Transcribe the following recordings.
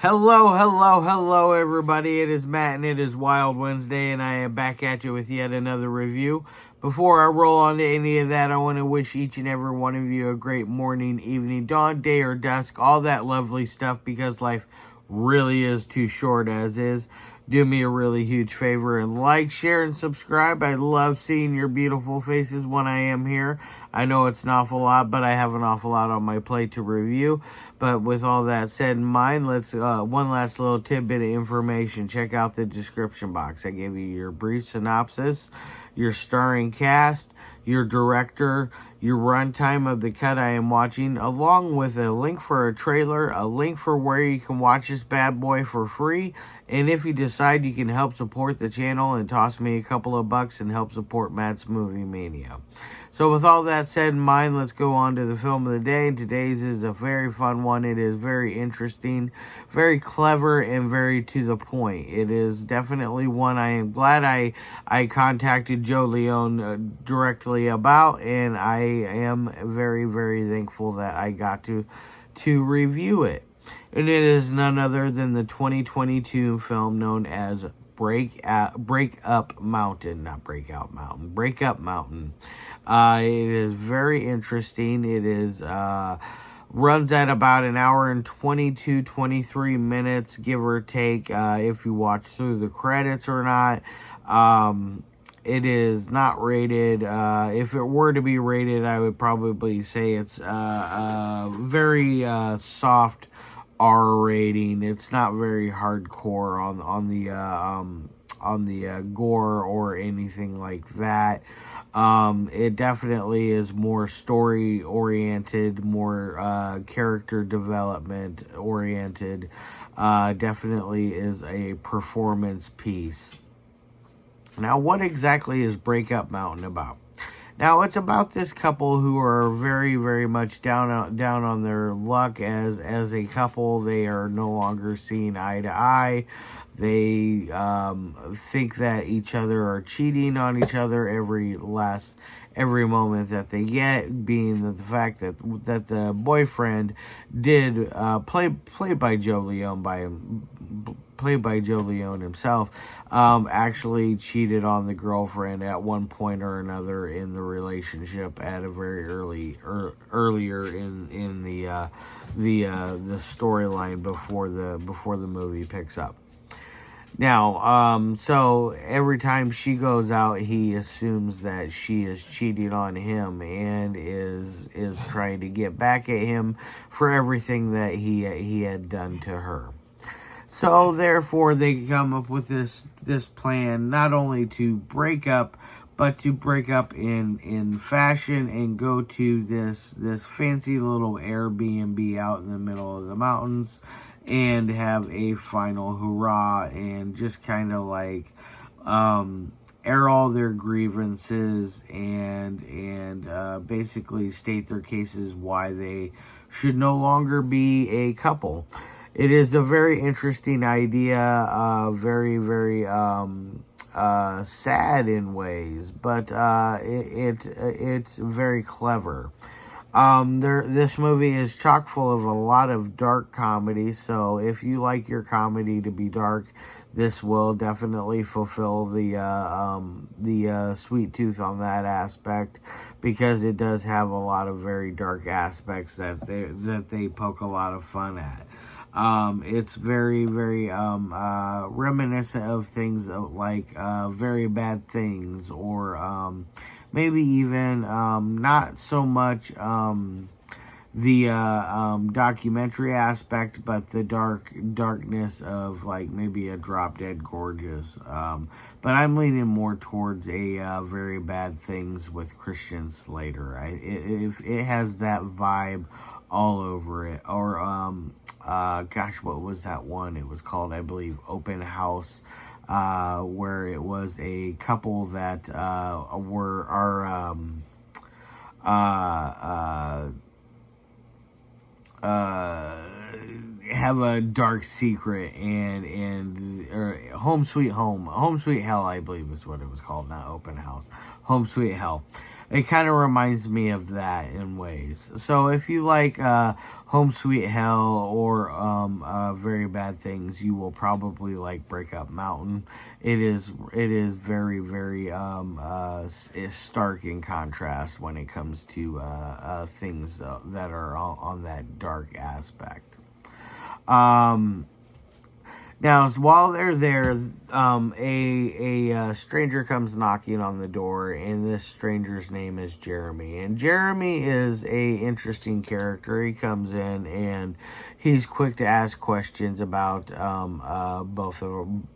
Hello, everybody. It is Matt, and it is Wild Wednesday, and I am back at you with yet another review. Before I roll on to any of that, I want to wish each and every one of you a great morning, evening, dawn, day, or dusk, all that lovely stuff, because life really is too short as is. Do me a really huge favor and like, share, and subscribe. I love seeing your beautiful faces when I am here. I know it's an awful lot, but I have an awful lot on my plate to review. But with all that said in mind, let's one last little tidbit of information. Check out the description box. I gave you your brief synopsis, your starring cast, your director, your runtime of the cut I am watching, along with a link for a trailer, a link for where you can watch this bad boy for free, and if you decide you can help support the channel and toss me a couple of bucks and help support Matt's Movie Mania. So with all that said in mind, let's go on to the film of the day. And today's is a very fun one. It is very interesting, very clever, and very to the point. It is definitely one I am glad I contacted Joe Leone directly about, and I am very, very thankful that I got to review it. And it is none other than the 2022 film known as Breakup Mountain, not Breakout Mountain, Breakup Mountain. It is very interesting. It is runs at about an hour and 23 minutes, give or take, if you watch through the credits or not. It is not rated. If it were to be rated, I would probably say it's very soft R rating. It's not very hardcore on the gore or anything like that. It definitely is more story oriented, more character development oriented. Definitely is a performance piece. Now, what exactly is Breakup Mountain about? Now, it's about this couple who are very, very much down on their luck as a couple. They are no longer seeing eye to eye. They think that each other are cheating on each other every moment that they get, being the fact that the boyfriend did played by Joe Leone himself, actually cheated on the girlfriend at one point or another in the relationship at a very earlier in the storyline before the movie picks up. Now, so every time she goes out, he assumes that she is cheating on him and is trying to get back at him for everything that he had done to her. So therefore, they come up with this plan, not only to break up, but to break up in fashion and go to this fancy little Airbnb out in the middle of the mountains and have a final hurrah and just kind of like air all their grievances and basically state their cases why they should no longer be a couple. It is a very interesting idea, very, very sad in ways, but it's very clever. This movie is chock full of a lot of dark comedy, so if you like your comedy to be dark, this will definitely fulfill the sweet tooth on that aspect, because it does have a lot of very dark aspects that they poke a lot of fun at. It's very, very reminiscent of things like Very Bad Things, or maybe even not so much the documentary aspect, but the darkness of like maybe a Drop Dead Gorgeous. But I'm leaning more towards a Very Bad Things with Christian Slater. It has that vibe all over it. Or gosh, what was that one? It was called, I believe, Open House. Where it was a couple that have a dark secret or Home Sweet Hell, I believe is what it was called, not Open House, Home Sweet Hell. It kind of reminds me of that in ways. So if you like Home Sweet Hell or Very Bad Things, you will probably like Breakup Mountain. It is very very stark in contrast when it comes to things that are on that dark aspect. Um, Now, while they're there, a stranger comes knocking on the door, and this stranger's name is Jeremy. And Jeremy is a interesting character. He comes in and he's quick to ask questions about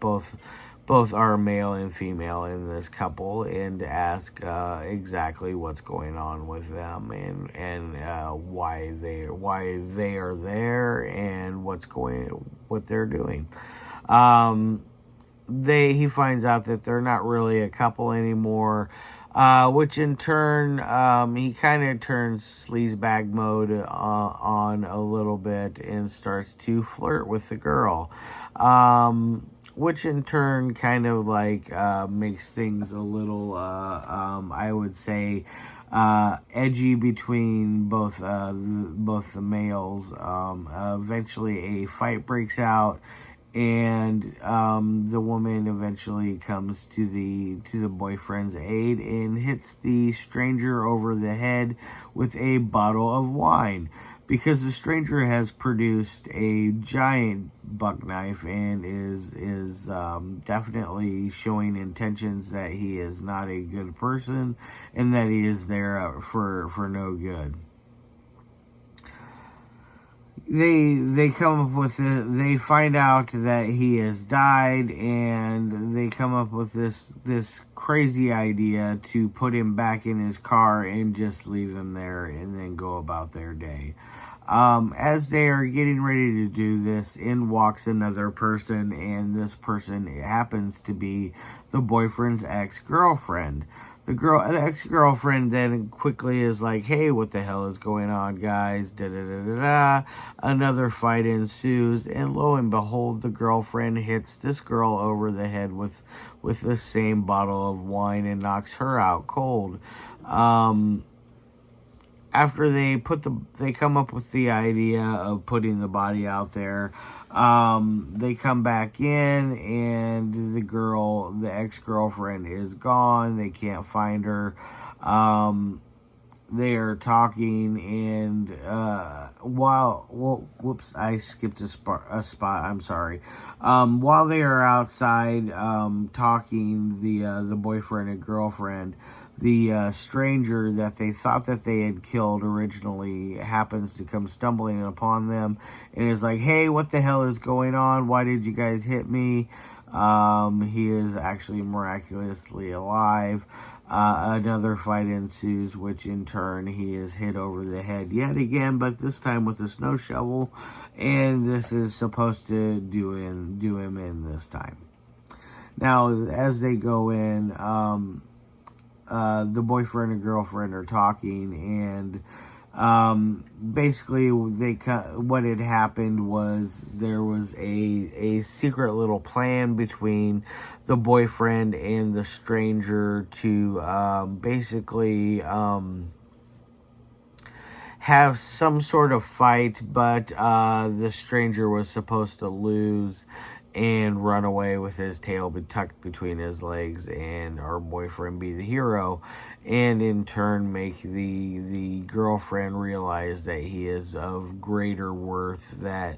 both our male and female in this couple, and to ask exactly what's going on with them, and why they are there, and what they're doing. He finds out that they're not really a couple anymore, which in turn, he kind of turns sleazebag mode on a little bit and starts to flirt with the girl. Which in turn kind of like makes things a little, I would say, edgy between both the males. Eventually, a fight breaks out, and the woman eventually comes to the boyfriend's aid and hits the stranger over the head with a bottle of wine, because the stranger has produced a giant buck knife and is definitely showing intentions that he is not a good person and that he is there for no good. They come up with it. They find out that he has died, and they come up with this crazy idea to put him back in his car and just leave him there and then go about their day. As they are getting ready to do this, in walks another person, and this person happens to be the boyfriend's ex-girlfriend. The ex-girlfriend then quickly is like, "Hey, what the hell is going on, guys?" Da da da da da. Another fight ensues, and lo and behold, the girlfriend hits this girl over the head with the same bottle of wine and knocks her out cold. After they come up with the idea of putting the body out there, they come back in, and the ex-girlfriend is gone. They can't find her. They are talking, and whoops, I skipped a spot. I'm sorry. While they are outside talking, the boyfriend and girlfriend, the stranger that they thought that they had killed originally happens to come stumbling upon them and is like, "Hey, what the hell is going on? Why did you guys hit me?" He is actually miraculously alive. Another fight ensues, which in turn he is hit over the head yet again, but this time with a snow shovel, and this is supposed to do him in this time. Now, as they go in, the boyfriend and girlfriend are talking, and basically what had happened was there was a secret little plan between the boyfriend and the stranger to basically have some sort of fight, but the stranger was supposed to lose and run away with his tail tucked between his legs, and our boyfriend be the hero, and in turn make the girlfriend realize that he is of greater worth, that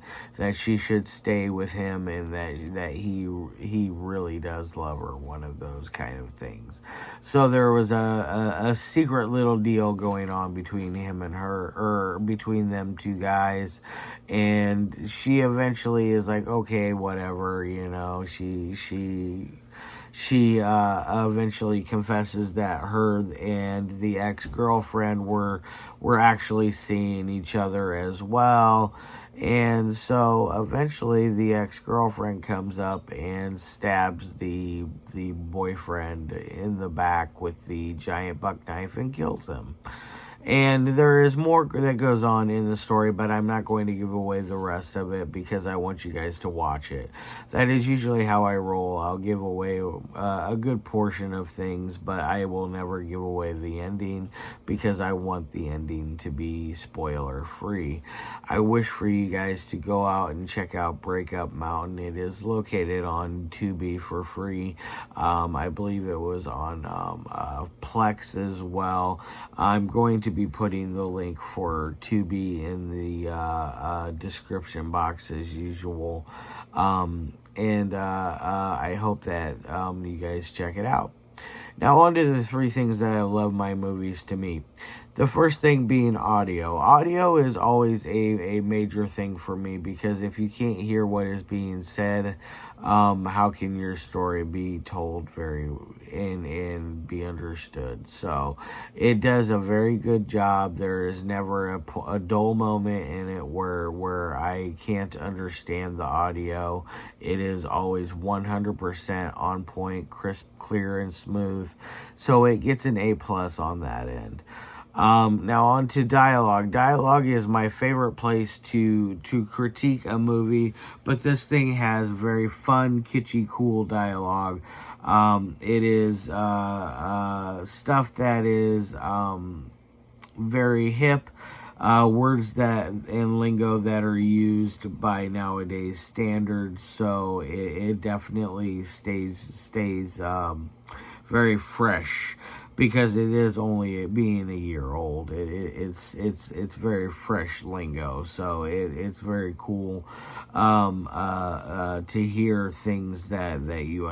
she should stay with him, and that he really does love her, one of those kind of things. So there was a secret little deal going on between him and her, or between them two guys, and she eventually is like, okay, whatever, she eventually confesses that her and the ex-girlfriend were actually seeing each other as well. And so eventually the ex-girlfriend comes up and stabs the boyfriend in the back with the giant buck knife and kills him. And there is more that goes on in the story, but I'm not going to give away the rest of it because I want you guys to watch it. That is usually how I roll. I'll give away a good portion of things, but I will never give away the ending because I want the ending to be spoiler free. I wish for you guys to go out and check out Breakup Mountain. It is located on Tubi for free. I believe it was on Plex as well. I'm going to be putting the link for Tubi in the description box as usual. And I hope that you guys check it out. Now, on to the 3 things that I love my movies to meet. The first thing being audio. Audio is always a major thing for me because if you can't hear what is being said, how can your story be told and be understood? So it does a very good job. There is never a dull moment in it where I can't understand the audio. It is always 100% on point, crisp, clear, and smooth. So it gets an A+ on that end. Now on to dialogue. Dialogue is my favorite place to critique a movie, but this thing has very fun, kitschy, cool dialogue. It is stuff that is very hip, words that and lingo that are used by nowadays standards. So it definitely stays very fresh. Because it is only being a year old, it's very fresh lingo, so it's very cool to hear things that you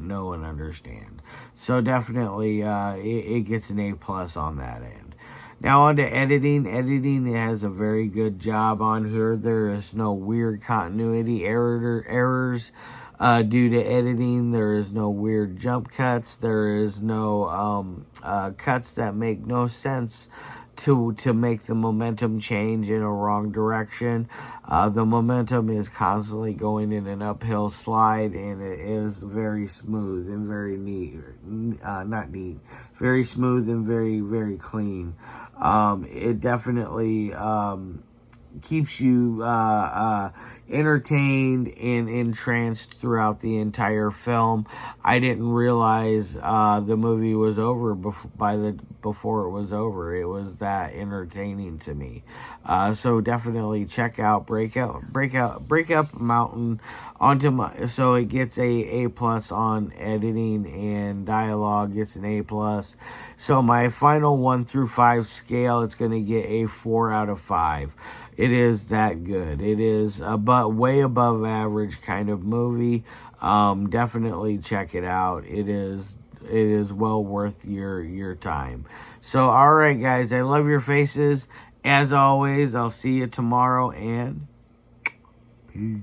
know and understand. So definitely, it gets an A+ on that end. Now on to editing. Editing has a very good job on here. There is no weird continuity errors. Due to editing, there is no weird jump cuts. There is no cuts that make no sense to make the momentum change in a wrong direction. The momentum is constantly going in an uphill slide, and it is very smooth and very neat. Not neat. Very smooth and very, very clean. It definitely keeps you entertained and entranced throughout the entire film. I didn't realize the movie was over before it was over. It was that entertaining to me. So definitely check out Breakup Mountain so it gets a plus on editing, and dialogue gets an A+. So my final 1 through 5 scale, it's going to get a 4 out of 5. It is that good. It is way above average kind of movie. Definitely check it out. It is well worth your time. So all right, guys, I love your faces. As always, I'll see you tomorrow, and peace.